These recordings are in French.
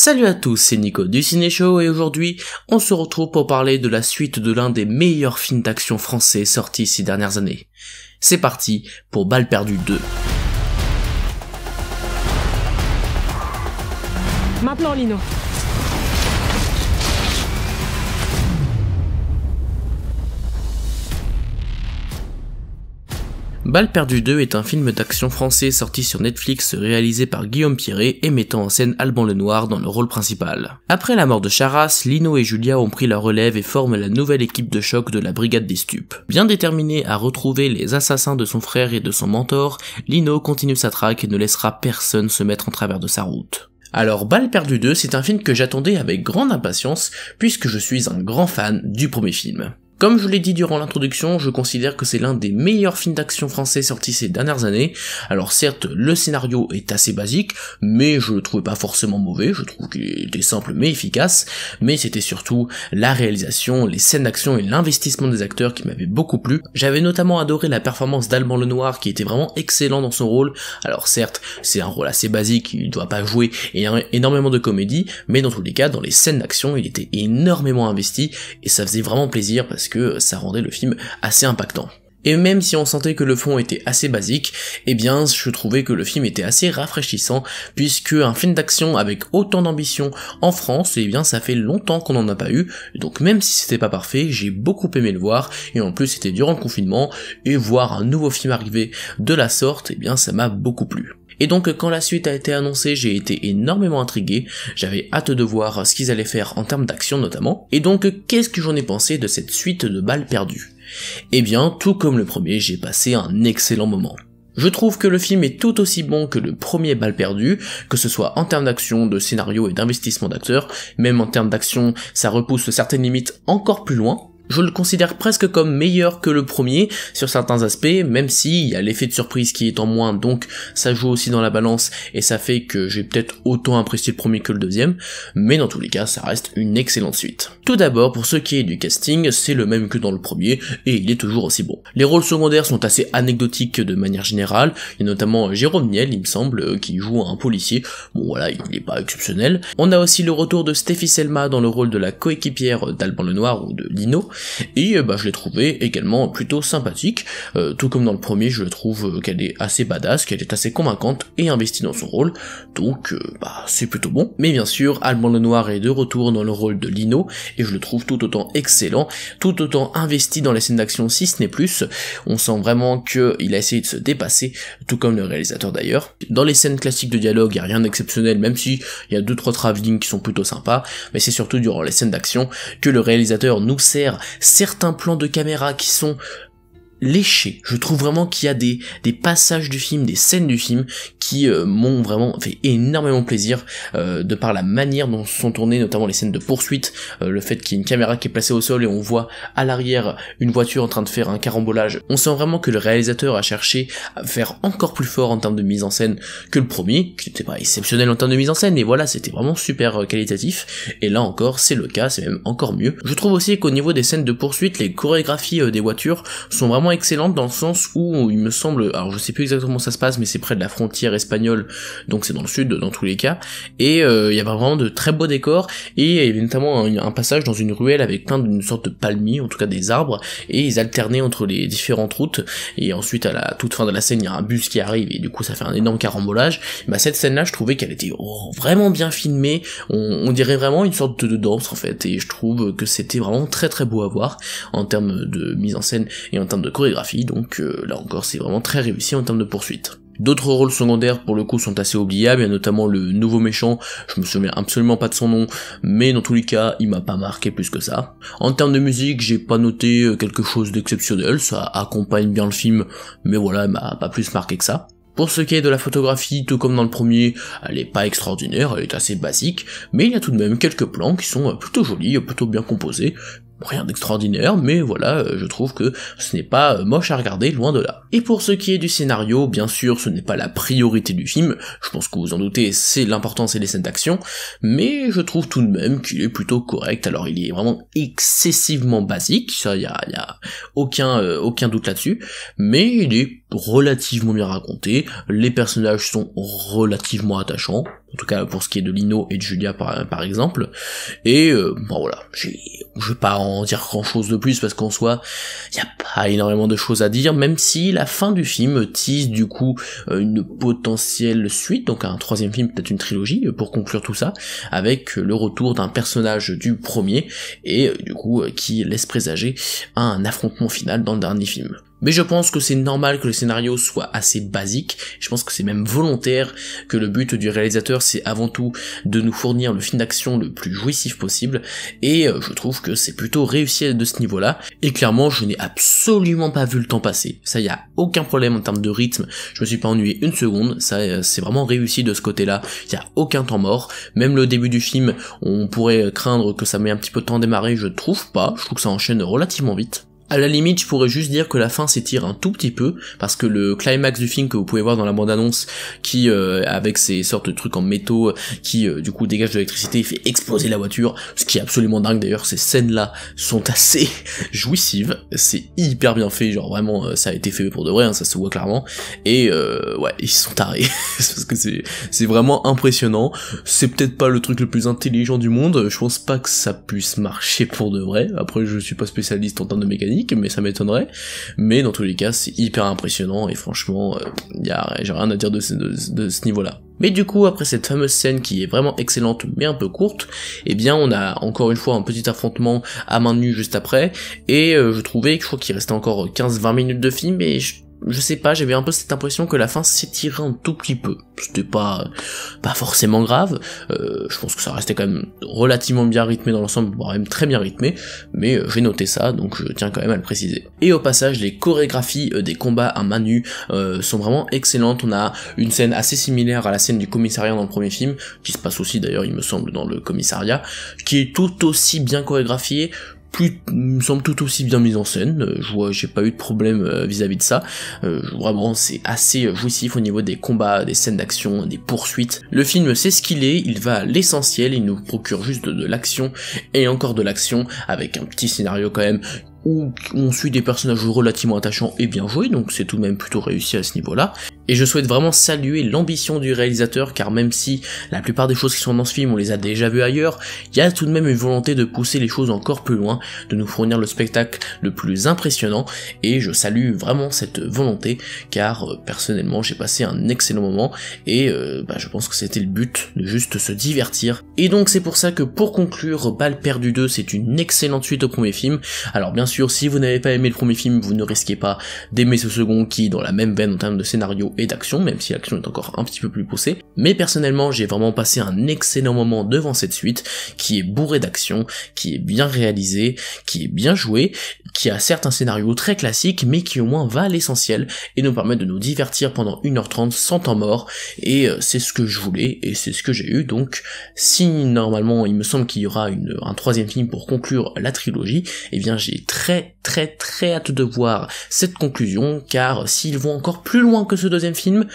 Salut à tous, c'est Nico du Ciné Show et aujourd'hui, on se retrouve pour parler de la suite de l'un des meilleurs films d'action français sortis ces dernières années. C'est parti pour Balles perdues 2. Maintenant, Lino. Balles perdues 2 est un film d'action français sorti sur Netflix réalisé par Guillaume Pierret et mettant en scène Alban Lenoir dans le rôle principal. Après la mort de Charras, Lino et Julia ont pris la relève et forment la nouvelle équipe de choc de la Brigade des Stupes. Bien déterminé à retrouver les assassins de son frère et de son mentor, Lino continue sa traque et ne laissera personne se mettre en travers de sa route. Alors Balles perdues 2, c'est un film que j'attendais avec grande impatience puisque je suis un grand fan du premier film. Comme je l'ai dit durant l'introduction, je considère que c'est l'un des meilleurs films d'action français sortis ces dernières années. Alors certes, le scénario est assez basique, mais je le trouvais pas forcément mauvais, je trouve qu'il était simple mais efficace, mais c'était surtout la réalisation, les scènes d'action et l'investissement des acteurs qui m'avaient beaucoup plu. J'avais notamment adoré la performance d'Alban Lenoir qui était vraiment excellent dans son rôle. Alors certes, c'est un rôle assez basique, il ne doit pas jouer énormément de comédie, mais dans tous les cas, dans les scènes d'action, il était énormément investi et ça faisait vraiment plaisir parce que ça rendait le film assez impactant. Et même si on sentait que le fond était assez basique, eh bien je trouvais que le film était assez rafraîchissant, puisque un film d'action avec autant d'ambition en France, eh bien ça fait longtemps qu'on n'en a pas eu, donc même si c'était pas parfait, j'ai beaucoup aimé le voir, et en plus c'était durant le confinement, et voir un nouveau film arriver de la sorte, eh bien ça m'a beaucoup plu. Et donc quand la suite a été annoncée, j'ai été énormément intrigué, j'avais hâte de voir ce qu'ils allaient faire en termes d'action notamment, et donc qu'est-ce que j'en ai pensé de cette suite de Balles perdues ? Eh bien, tout comme le premier, j'ai passé un excellent moment. Je trouve que le film est tout aussi bon que le premier Balles perdues, que ce soit en termes d'action, de scénario et d'investissement d'acteurs, même en termes d'action, ça repousse certaines limites encore plus loin. Je le considère presque comme meilleur que le premier sur certains aspects, même si il y a l'effet de surprise qui est en moins, donc ça joue aussi dans la balance et ça fait que j'ai peut-être autant apprécié le premier que le deuxième, mais dans tous les cas ça reste une excellente suite. Tout d'abord, pour ce qui est du casting, c'est le même que dans le premier et il est toujours aussi bon. Les rôles secondaires sont assez anecdotiques de manière générale, il y a notamment Jérôme Niel, il me semble, qui joue un policier, bon voilà, il n'est pas exceptionnel. On a aussi le retour de Stéphie Selma dans le rôle de la coéquipière d'Alban Lenoir ou de Lino, et je l'ai trouvé également plutôt sympathique, tout comme dans le premier, je trouve qu'elle est assez badass, qu'elle est assez convaincante et investie dans son rôle, donc c'est plutôt bon. Mais bien sûr, Alban Lenoir est de retour dans le rôle de Lino, et je le trouve tout autant excellent, tout autant investi dans les scènes d'action si ce n'est plus. On sent vraiment qu'il a essayé de se dépasser, tout comme le réalisateur d'ailleurs. Dans les scènes classiques de dialogue, il n'y a rien d'exceptionnel, même si il y a 2-3 travelling qui sont plutôt sympas, mais c'est surtout durant les scènes d'action que le réalisateur nous sert certains plans de caméra qui sont léchés. Je trouve vraiment qu'il y a des passages du film, des scènes du film qui m'ont vraiment fait énormément plaisir de par la manière dont sont tournées notamment les scènes de poursuite, le fait qu'il y ait une caméra qui est placée au sol et on voit à l'arrière une voiture en train de faire un carambolage. On sent vraiment que le réalisateur a cherché à faire encore plus fort en termes de mise en scène que le premier, qui n'était pas exceptionnel en termes de mise en scène, et voilà, c'était vraiment super qualitatif, et là encore c'est le cas, c'est même encore mieux. Je trouve aussi qu'au niveau des scènes de poursuite, les chorégraphies des voitures sont vraiment excellente dans le sens où il me semble, alors je sais plus exactement où ça se passe, mais c'est près de la frontière espagnole, donc c'est dans le sud dans tous les cas, et il y avait vraiment de très beaux décors, et il y avait notamment un passage dans une ruelle avec plein d'une sorte de palmiers, en tout cas des arbres, et ils alternaient entre les différentes routes, et ensuite à la toute fin de la scène il y a un bus qui arrive, et du coup ça fait un énorme carambolage. Cette scène là je trouvais qu'elle était vraiment bien filmée, on dirait vraiment une sorte de danse en fait, et je trouve que c'était vraiment très très beau à voir en termes de mise en scène et en termes de chorégraphie, donc là encore c'est vraiment très réussi en termes de poursuite. D'autres rôles secondaires pour le coup sont assez oubliables, il y a notamment le nouveau méchant, je me souviens absolument pas de son nom, mais dans tous les cas il m'a pas marqué plus que ça. En termes de musique, j'ai pas noté quelque chose d'exceptionnel, ça accompagne bien le film, mais voilà, elle m'a pas plus marqué que ça. Pour ce qui est de la photographie, tout comme dans le premier, elle est pas extraordinaire, elle est assez basique, mais il y a tout de même quelques plans qui sont plutôt jolis, plutôt bien composés. Rien d'extraordinaire, mais voilà, je trouve que ce n'est pas moche à regarder, loin de là. Et pour ce qui est du scénario, bien sûr, ce n'est pas la priorité du film, je pense que vous en doutez, c'est l'important, c'est les scènes d'action, mais je trouve tout de même qu'il est plutôt correct. Alors il est vraiment excessivement basique, ça y a aucun doute là-dessus, mais il est relativement bien raconté, les personnages sont relativement attachants, en tout cas pour ce qui est de Lino et de Julia par exemple, et bon voilà, je vais pas en dire grand chose de plus parce qu'en soi, y a pas énormément de choses à dire, même si la fin du film tease du coup une potentielle suite, donc un troisième film, peut-être une trilogie, pour conclure tout ça, avec le retour d'un personnage du premier, et du coup qui laisse présager un affrontement final dans le dernier film. Mais je pense que c'est normal que le scénario soit assez basique, je pense que c'est même volontaire, que le but du réalisateur c'est avant tout de nous fournir le film d'action le plus jouissif possible, et je trouve que c'est plutôt réussi de ce niveau-là, et clairement je n'ai absolument pas vu le temps passer, ça y a aucun problème en termes de rythme, je me suis pas ennuyé une seconde, ça c'est vraiment réussi de ce côté-là, il y a aucun temps mort, même le début du film, on pourrait craindre que ça met un petit peu de temps à démarrer, je trouve pas, je trouve que ça enchaîne relativement vite. À la limite, je pourrais juste dire que la fin s'étire un tout petit peu, parce que le climax du film que vous pouvez voir dans la bande-annonce, qui, avec ces sortes de trucs en métaux, qui, du coup, dégage de l'électricité, il fait exploser la voiture, ce qui est absolument dingue d'ailleurs, ces scènes-là sont assez jouissives, c'est hyper bien fait, genre vraiment, ça a été fait pour de vrai, hein, ça se voit clairement, et ouais, ils sont tarés, parce que c'est vraiment impressionnant, c'est peut-être pas le truc le plus intelligent du monde, je pense pas que ça puisse marcher pour de vrai, après je suis pas spécialiste en termes de mécanique, mais ça m'étonnerait, mais dans tous les cas c'est hyper impressionnant et franchement j'ai rien à dire de ce niveau là. Mais du coup après cette fameuse scène qui est vraiment excellente mais un peu courte, eh bien on a encore une fois un petit affrontement à main nue juste après, et je crois qu'il restait encore 15-20 minutes de film, et je sais pas, j'avais un peu cette impression que la fin s'étirait un tout petit peu. C'était pas forcément grave, je pense que ça restait quand même relativement bien rythmé dans l'ensemble, voire même très bien rythmé, mais j'ai noté ça, donc je tiens quand même à le préciser. Et au passage, les chorégraphies des combats à main nue sont vraiment excellentes, on a une scène assez similaire à la scène du commissariat dans le premier film, qui se passe aussi d'ailleurs il me semble dans le commissariat, qui est tout aussi bien chorégraphiée, me semble tout aussi bien mise en scène, j'ai pas eu de problème vis-à-vis de ça, vraiment c'est assez jouissif au niveau des combats, des scènes d'action, des poursuites. Le film sait ce qu'il est, il va à l'essentiel, il nous procure juste de l'action et encore de l'action, avec un petit scénario quand même où on suit des personnages relativement attachants et bien joués, donc c'est tout de même plutôt réussi à ce niveau-là. Et je souhaite vraiment saluer l'ambition du réalisateur, car même si la plupart des choses qui sont dans ce film on les a déjà vues ailleurs, il y a tout de même une volonté de pousser les choses encore plus loin, de nous fournir le spectacle le plus impressionnant, et je salue vraiment cette volonté, car personnellement j'ai passé un excellent moment, et je pense que c'était le but, de juste se divertir. Et donc c'est pour ça que pour conclure, Balle perdue 2 c'est une excellente suite au premier film. Alors bien sûr, si vous n'avez pas aimé le premier film, vous ne risquez pas d'aimer ce second qui est dans la même veine en termes de scénario et d'action, même si l'action est encore un petit peu plus poussée. Mais personnellement, j'ai vraiment passé un excellent moment devant cette suite, qui est bourrée d'action, qui est bien réalisée, qui est bien jouée, qui a certes un scénario très classique, mais qui au moins va à l'essentiel, et nous permet de nous divertir pendant 1h30 sans temps mort, et c'est ce que je voulais, et c'est ce que j'ai eu. Donc si normalement il me semble qu'il y aura un troisième film pour conclure la trilogie, eh bien j'ai très hâte de voir cette conclusion, car s'ils vont encore plus loin que ce deuxième film,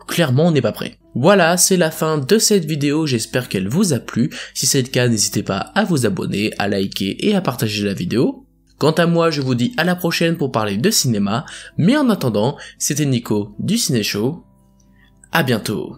clairement on n'est pas prêt. Voilà, c'est la fin de cette vidéo, j'espère qu'elle vous a plu. Si c'est le cas, n'hésitez pas à vous abonner, à liker et à partager la vidéo. Quant à moi, je vous dis à la prochaine pour parler de cinéma, mais en attendant, c'était Nico du Ciné Show. À bientôt.